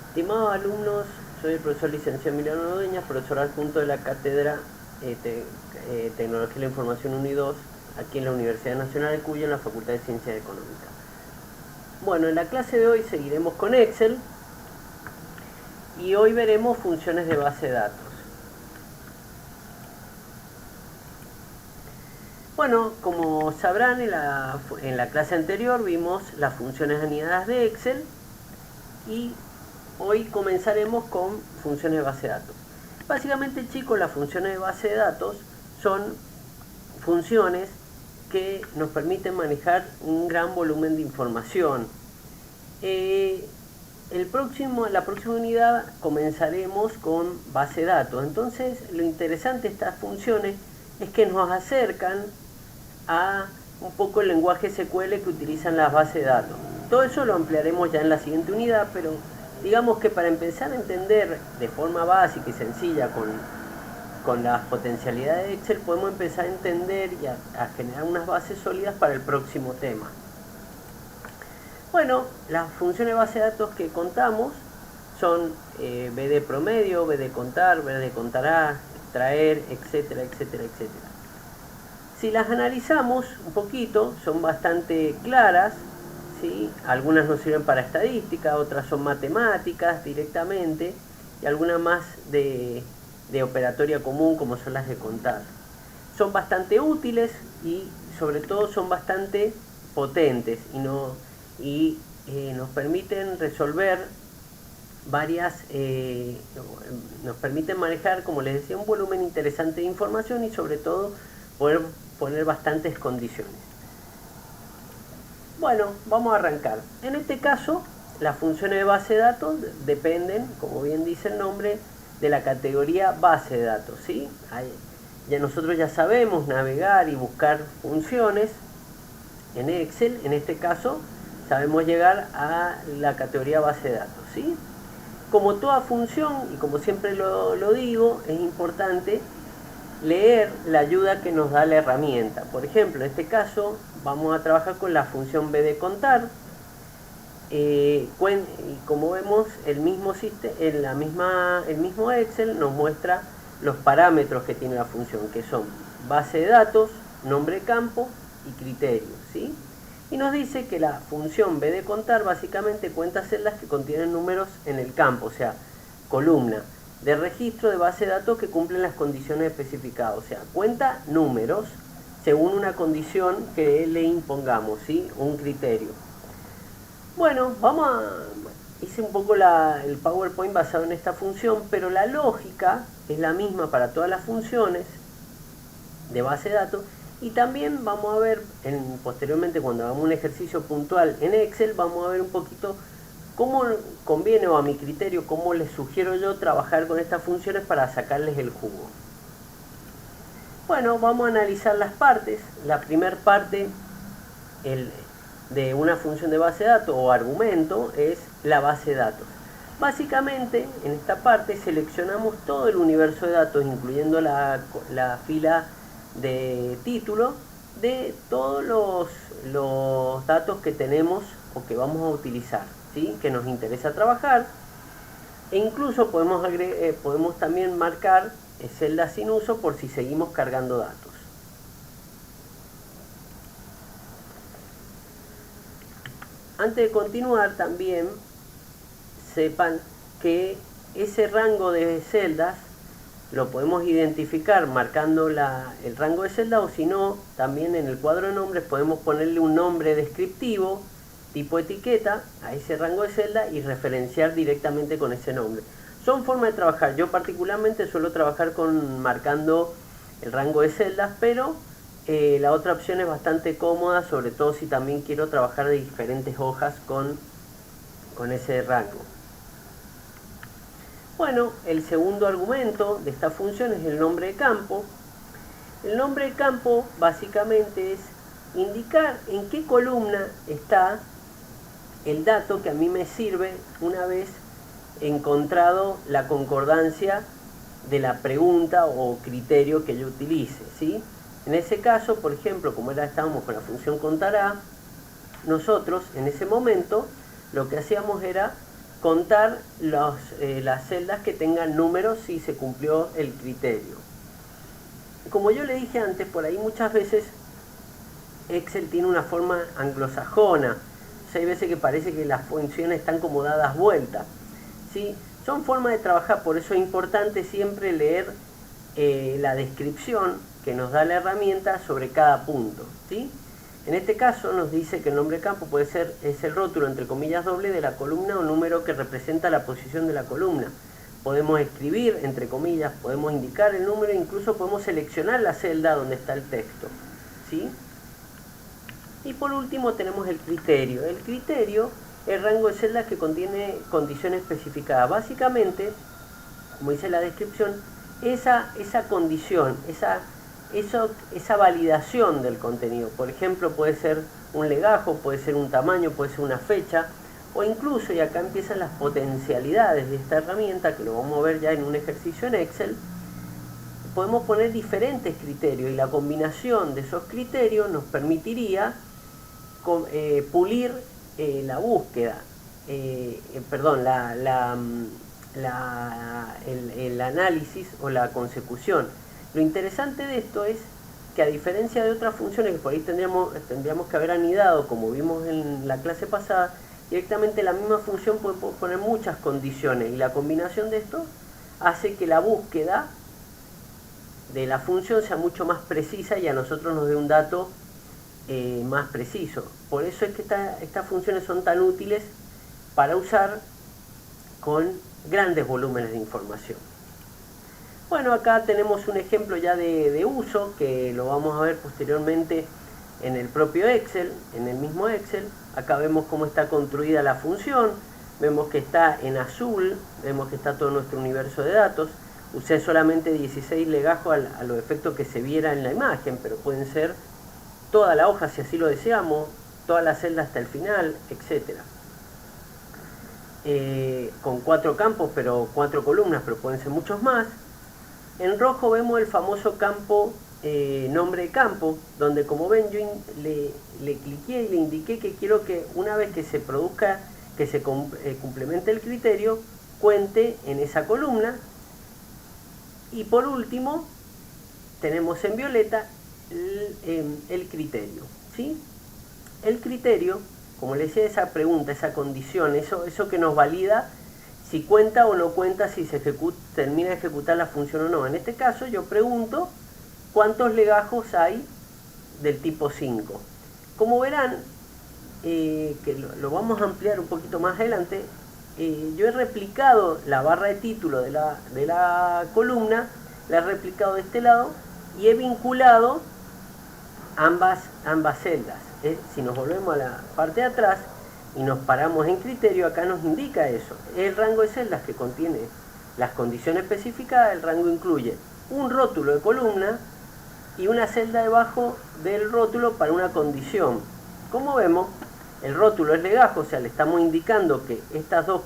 Estimados alumnos, soy el profesor licenciado Emiliano Dueñas, profesor adjunto de la Cátedra Tecnología de la Información 1 y 2, aquí en la Universidad Nacional de Cuyo, en la Facultad de Ciencias Económicas. Bueno, en la clase de hoy seguiremos con Excel y hoy veremos funciones de base de datos. Bueno, como sabrán, en la clase anterior vimos las funciones anidadas de Excel y hoy comenzaremos con funciones de base de datos. Básicamente, chicos, las funciones de base de datos son funciones que nos permiten manejar un gran volumen de información. La próxima unidad comenzaremos con base de datos. Entonces, lo interesante de estas funciones es que nos acercan a un poco el lenguaje SQL que utilizan las bases de datos. Todo eso lo ampliaremos ya en la siguiente unidad, pero digamos que para empezar a entender de forma básica y sencilla con las potencialidades de Excel, podemos empezar a entender y a generar unas bases sólidas para el próximo tema. Bueno, las funciones de base de datos que contamos son BD promedio, BD contar, BD contará, extraer, etcétera, etcétera, etcétera. Si las analizamos un poquito, son bastante claras, ¿sí? Algunas nos sirven para estadística, otras son matemáticas directamente, y algunas más de operatoria común, como son las de contar. Son bastante útiles y sobre todo son bastante potentes y nos permiten resolver nos permiten manejar, como les decía, un volumen interesante de información y sobre todo poder poner bastantes condiciones. Bueno, vamos a arrancar. En este caso, las funciones de base de datos dependen, como bien dice el nombre, de la categoría base de datos, ¿sí? Nosotros ya sabemos navegar y buscar funciones en Excel. En este caso, sabemos llegar a la categoría base de datos, ¿sí? Como toda función, y como siempre lo digo, es importante leer la ayuda que nos da la herramienta. Por ejemplo, en este caso vamos a trabajar con la función B de contar. Y como vemos, el mismo Excel nos muestra los parámetros que tiene la función, que son base de datos, nombre de campo y criterios, ¿sí? Y nos dice que la función B de contar básicamente cuenta celdas que contienen números en el campo, o sea, columna de registro de base de datos que cumplen las condiciones especificadas, o sea, cuenta números según una condición que le impongamos, ¿sí? Un criterio. Bueno, hice un poco el PowerPoint basado en esta función, pero la lógica es la misma para todas las funciones de base de datos. Y también vamos a ver, posteriormente cuando hagamos un ejercicio puntual en Excel, vamos a ver un poquito cómo conviene, o a mi criterio, cómo les sugiero yo trabajar con estas funciones para sacarles el jugo. Bueno, vamos a analizar las partes. La primera parte de una función de base de datos o argumento es la base de datos. Básicamente, en esta parte seleccionamos todo el universo de datos, incluyendo la fila de título de todos los datos que tenemos o que vamos a utilizar, ¿sí? Que nos interesa trabajar, e incluso podemos también marcar celdas sin uso por si seguimos cargando datos. Antes de continuar, también sepan que ese rango de celdas lo podemos identificar marcando el rango de celda, o si no, también en el cuadro de nombres podemos ponerle un nombre descriptivo tipo etiqueta a ese rango de celda y referenciar directamente con ese nombre. Son formas de trabajar. Yo particularmente suelo trabajar marcando el rango de celdas, pero la otra opción es bastante cómoda, sobre todo si también quiero trabajar de diferentes hojas con ese rango. Bueno, el segundo argumento de esta función es el nombre de campo. El nombre de campo básicamente es indicar en qué columna está el dato que a mí me sirve una vez encontrado la concordancia de la pregunta o criterio que yo utilice, ¿sí? En ese caso, por ejemplo, como estábamos con la función contará, nosotros en ese momento lo que hacíamos era contar las celdas que tengan números si se cumplió el criterio. Como yo le dije antes, por ahí muchas veces Excel tiene una forma anglosajona. O sea, hay veces que parece que las funciones están como dadas vueltas, ¿sí? Son formas de trabajar, por eso es importante siempre leer la descripción que nos da la herramienta sobre cada punto, ¿sí? En este caso nos dice que el nombre de campo es el rótulo entre comillas doble de la columna o número que representa la posición de la columna. Podemos escribir entre comillas, podemos indicar el número, incluso podemos seleccionar la celda donde está el texto, ¿sí? Y por último tenemos el criterio. El criterio es el rango de celdas que contiene condiciones especificadas. Básicamente, como dice la descripción, esa condición, esa validación del contenido. Por ejemplo, puede ser un legajo, puede ser un tamaño, puede ser una fecha, o incluso, y acá empiezan las potencialidades de esta herramienta, que lo vamos a ver ya en un ejercicio en Excel, podemos poner diferentes criterios y la combinación de esos criterios nos permitiría pulir la búsqueda, el análisis o la consecución. Lo interesante de esto es que, a diferencia de otras funciones que por ahí tendríamos que haber anidado, como vimos en la clase pasada, directamente la misma función puede poner muchas condiciones y la combinación de esto hace que la búsqueda de la función sea mucho más precisa y a nosotros nos dé un dato más preciso. Por eso es que estas funciones son tan útiles para usar con grandes volúmenes de información. Bueno, acá tenemos un ejemplo ya de uso que lo vamos a ver posteriormente en el propio Excel, en el mismo Excel. Acá vemos cómo está construida la función, vemos que está en azul, vemos que está todo nuestro universo de datos. Usé solamente 16 legajos a los efectos que se viera en la imagen, pero pueden ser toda la hoja si así lo deseamos, toda la celda hasta el final, etc. Con 4 campos, pero 4 columnas, pero pueden ser muchos más. En rojo vemos el famoso campo nombre de campo, donde, como ven, yo le cliqué y le indiqué que quiero que una vez que se produzca, que se complemente el criterio, cuente en esa columna. Y por último tenemos en violeta el criterio, ¿sí? El criterio, como les decía, esa pregunta, esa condición, eso que nos valida si cuenta o no cuenta, si se termina de ejecutar la función o no. En este caso yo pregunto cuántos legajos hay del tipo 5. Como verán, que lo vamos a ampliar un poquito más adelante, yo he replicado la barra de título de la columna, la he replicado de este lado y he vinculado ambas celdas. Si nos volvemos a la parte de atrás y nos paramos en criterio, acá nos indica eso. El rango de celdas que contiene las condiciones especificadas. El rango incluye un rótulo de columna y una celda debajo del rótulo para una condición. Como vemos, el rótulo es legajo, o sea, le estamos indicando que estos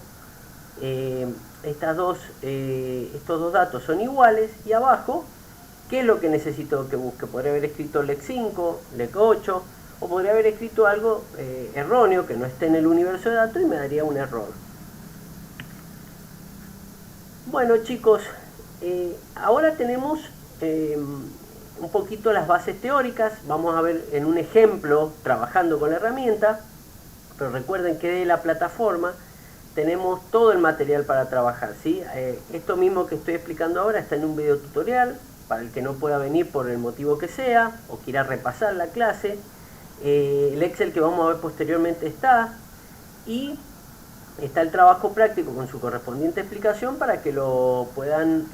dos datos son iguales, y abajo, ¿qué es lo que necesito que busque? Podría haber escrito LEC 5, LEC 8, o podría haber escrito algo erróneo que no esté en el universo de datos y me daría un error. Bueno, chicos, ahora tenemos un poquito las bases teóricas. Vamos a ver en un ejemplo trabajando con la herramienta, pero recuerden que de la plataforma tenemos todo el material para trabajar, ¿sí? Esto mismo que estoy explicando ahora está en un video tutorial para el que no pueda venir por el motivo que sea o quiera repasar la clase. El Excel que vamos a ver posteriormente está, y está el trabajo práctico con su correspondiente explicación para que lo puedan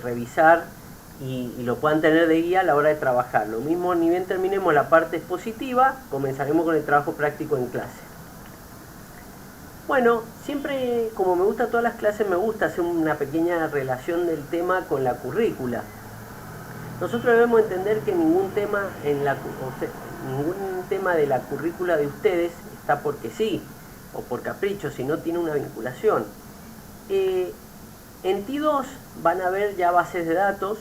revisar y lo puedan tener de guía a la hora de trabajar. Lo mismo, ni bien terminemos la parte expositiva, comenzaremos con el trabajo práctico en clase. Bueno, siempre, como me gusta todas las clases, me gusta hacer una pequeña relación del tema con la currícula. Nosotros debemos entender que ningún tema de la currícula de ustedes está porque sí o por capricho, sino tiene una vinculación. En T2 van a ver ya bases de datos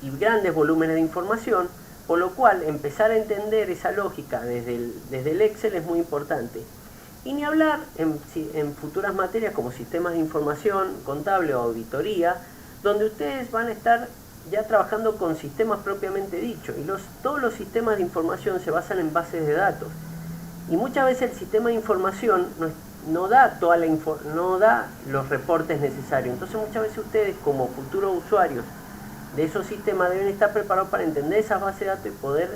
y grandes volúmenes de información, por lo cual empezar a entender esa lógica desde el Excel es muy importante. Y ni hablar en futuras materias como sistemas de información, contable o auditoría, donde ustedes van a estar ya trabajando con sistemas propiamente dichos. Y todos los sistemas de información se basan en bases de datos. Y muchas veces el sistema de información no da no da los reportes necesarios. Entonces muchas veces ustedes como futuros usuarios de esos sistemas deben estar preparados para entender esas bases de datos y poder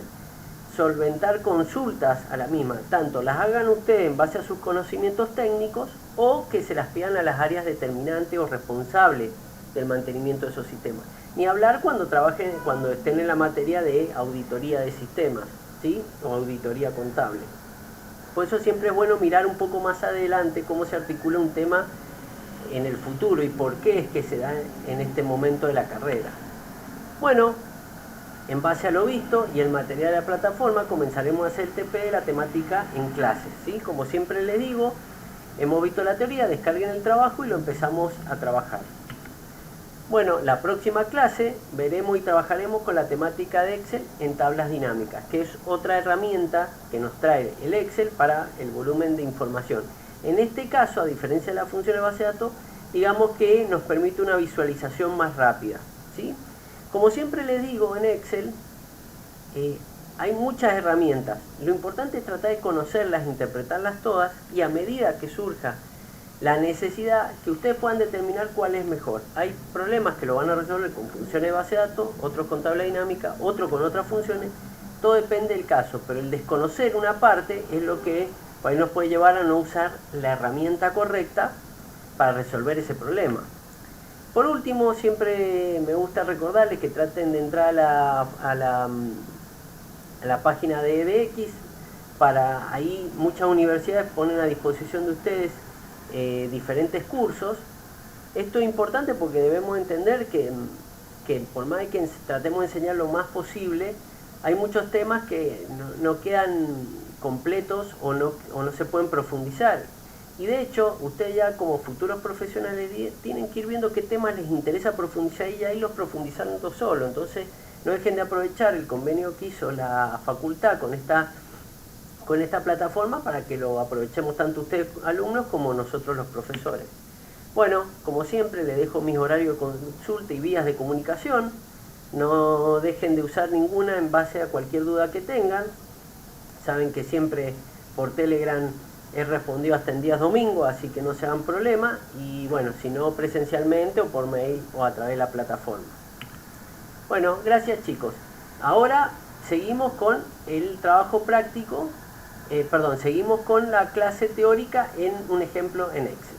solventar consultas a la misma. Tanto las hagan ustedes en base a sus conocimientos técnicos o que se las pidan a las áreas determinantes o responsables del mantenimiento de esos sistemas. Ni hablar cuando estén en la materia de auditoría de sistemas, ¿sí? O auditoría contable. Por eso siempre es bueno mirar un poco más adelante cómo se articula un tema en el futuro y por qué es que se da en este momento de la carrera. Bueno, en base a lo visto y el material de la plataforma comenzaremos a hacer el TP de la temática en clases, ¿sí? Como siempre les digo, hemos visto la teoría, descarguen el trabajo y lo empezamos a trabajar. Bueno, la próxima clase veremos y trabajaremos con la temática de Excel en tablas dinámicas, que es otra herramienta que nos trae el Excel para el volumen de información. En este caso, a diferencia de la función de base de datos, digamos que nos permite una visualización más rápida, ¿sí? Como siempre les digo, en Excel hay muchas herramientas. Lo importante es tratar de conocerlas, interpretarlas todas y a medida que surja la necesidad, que ustedes puedan determinar cuál es mejor. Hay problemas que lo van a resolver con funciones de base de datos, otros con tabla dinámica, otros con otras funciones. Todo depende del caso, pero el desconocer una parte es lo que por ahí nos puede llevar a no usar la herramienta correcta para resolver ese problema. Por último, siempre me gusta recordarles que traten de entrar a la página de EDX. Para ahí muchas universidades ponen a disposición de ustedes diferentes cursos. Esto es importante porque debemos entender que por más que tratemos de enseñar lo más posible, hay muchos temas que no quedan completos o no se pueden profundizar. Y de hecho, ustedes ya como futuros profesionales tienen que ir viendo qué temas les interesa profundizar y ya irlos profundizando solo. Entonces, no dejen de aprovechar el convenio que hizo la facultad con esta plataforma para que lo aprovechemos tanto ustedes alumnos como nosotros los profesores. Bueno, como siempre les dejo mis horarios de consulta y vías de comunicación. No dejen de usar ninguna en base a cualquier duda que tengan. Saben que siempre por Telegram he respondido hasta en días domingos, así que no se hagan problema. Y bueno, si no presencialmente o por mail o a través de la plataforma. Bueno, gracias chicos. Ahora seguimos con el trabajo práctico. Seguimos con la clase teórica en un ejemplo en Excel.